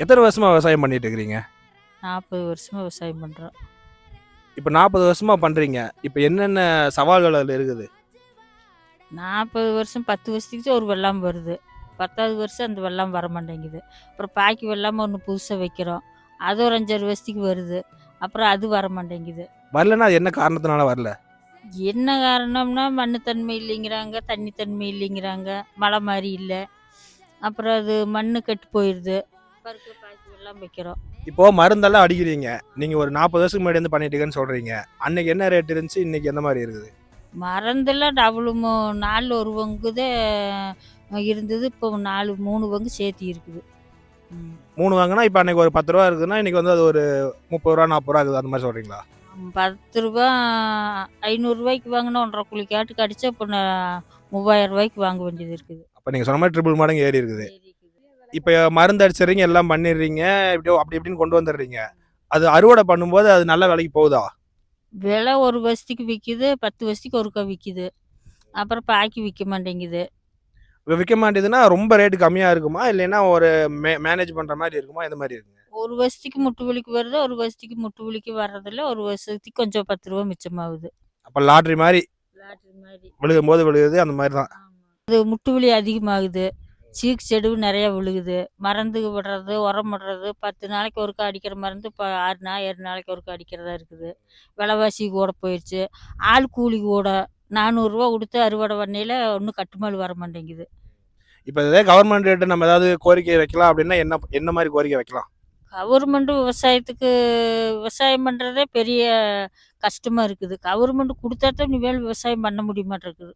எத்தனை வருஷமா விவசாயம் பண்ணிட்டு இருக்கிறீங்க? 40 வருஷமா விவசாயம் பண்ணுறோம். இப்போ 40 வருஷமா பண்றீங்க. இப்போ என்னென்ன சவால்கள் அதுல இருக்குது? 40 வருஷம் 10 வருஷத்துக்கு ஒரு வெள்ளாமை வருது. 10வது வருஷம் அந்த வெள்ளாமை வர மாட்டேங்குது. அப்புறம் பாக்கி வெள்ளாமை ஒன்று புதுசாக வைக்கிறோம். அது ஒரு 5, 6 வருஷத்துக்கு வருது. அப்புறம் அது வர மாட்டேங்குது. வரலன்னா அது என்ன காரணத்தினால வரல? என்ன காரணம்னா மண்ணு தன்மை இல்லைங்கிறாங்க, தண்ணி தன்மை இல்லைங்கிறாங்க, மழை மாதிரி இல்லை. அப்புறம் அது மண்ணு கெட்டு போயிடுது. பருக்க பாக்கி வெள்ளாமை வைக்கிறோம். இப்போ மருந்தெல்லாம் அடிக்கிறீங்க. நீங்க ஒரு 40 வருஷத்துக்கு முன்னாடி வந்து பண்ணிட்டு இருக்கேன்னு சொல்றீங்க. அன்னைக்கு என்ன ரேட் இருந்துச்சு? இன்னைக்கு எந்த மாதிரி இருக்குது? மறந்தெல்லாம் டபுள் நாலு ஒரு பங்குதே இருந்தது. இப்போ 3 பங்கு சேர்த்தி இருக்குது. 3 வாங்கினா இப்போ அன்னைக்கு ஒரு 10 ரூபா இருக்குதுன்னா இன்னைக்கு வந்து அது ஒரு 30 ரூபா 40 ரூபா இருக்குது அந்த மாதிரி சொல்றீங்களா? 10 ரூபா 500 ரூபாய்க்கு வாங்கினா 1.5 குழி கேட்டு கடிச்சா இப்போ 3000 ரூபாய்க்கு வாங்க வேண்டியது இருக்குது. அப்போ நீங்க சொன்ன மாதிரி ட்ரிபிள் மடங்கு ஏறி இருக்குது. சரி இருக்குது. இப்போ மருந்து அடிச்சிடுறீங்க, எல்லாம் பண்ணிடுறீங்க, இப்படியோ அப்படி இப்படின்னு கொண்டு வந்துடுறீங்க. அது அறுவடை பண்ணும்போது அது நல்ல விலைக்கு போகுதா? விலை ஒரு வருஷத்துக்கு விற்கிது, 10 வருஷத்துக்கு ஒருக்கா விற்கிது. அப்புறம் பாக்கி விற்க மாட்டேங்குது. விற்க மாட்டேதுன்னா ரொம்ப ரேட்டு கம்மியாக இருக்குமா, இல்லைன்னா ஒரு மேனேஜ் பண்ணுற மாதிரி இருக்குமா, எந்த மாதிரி இருக்குங்க? ஒரு வருஷத்துக்கு முட்டு வலிக்கு வருது, ஒரு வருஷத்துக்கு முட்டு வலிக்கு வர்றதில்ல. ஒரு வருஷத்துக்கு கொஞ்சம் 10 ரூபா மிச்சமாகுது. அப்போ லாட்ரி மாதிரி லாட்ரி மாதிரி. விழுகும் போது விழுகுது அந்த மாதிரி தான். அது முட்டு வலி அதிகமாகுது. சீக்கு செடு நிறையா விழுகுது. மருந்து விடுறது, உரம் விடுறது, 10 நாளைக்கு ஒருக்கா அடிக்கிற மருந்து இப்போ 7 நாளைக்கு ஒருக்கா அடிக்கிறதா இருக்குது. விலைவாசி கூட போயிடுச்சு. ஆள் கூலி கூட 400 ரூபா கொடுத்து அறுவடை பண்ணையில் ஒன்றும் கட்டுமால் வர மாட்டேங்குது. இப்போ இதே கவர்மெண்ட் ரேட்டு நம்ம ஏதாவது கோரிக்கை வைக்கலாம் அப்படின்னா என்ன என்ன மாதிரி கோரிக்கை வைக்கலாம்? கவர்மெண்ட் விவசாயத்துக்கு விவசாயம் பண்ணுறதே பெரிய கஷ்டமாக இருக்குது. கவர்மெண்ட் கொடுத்தா தான் இனிமேல் விவசாயம் பண்ண முடிய மாட்டேங்குது.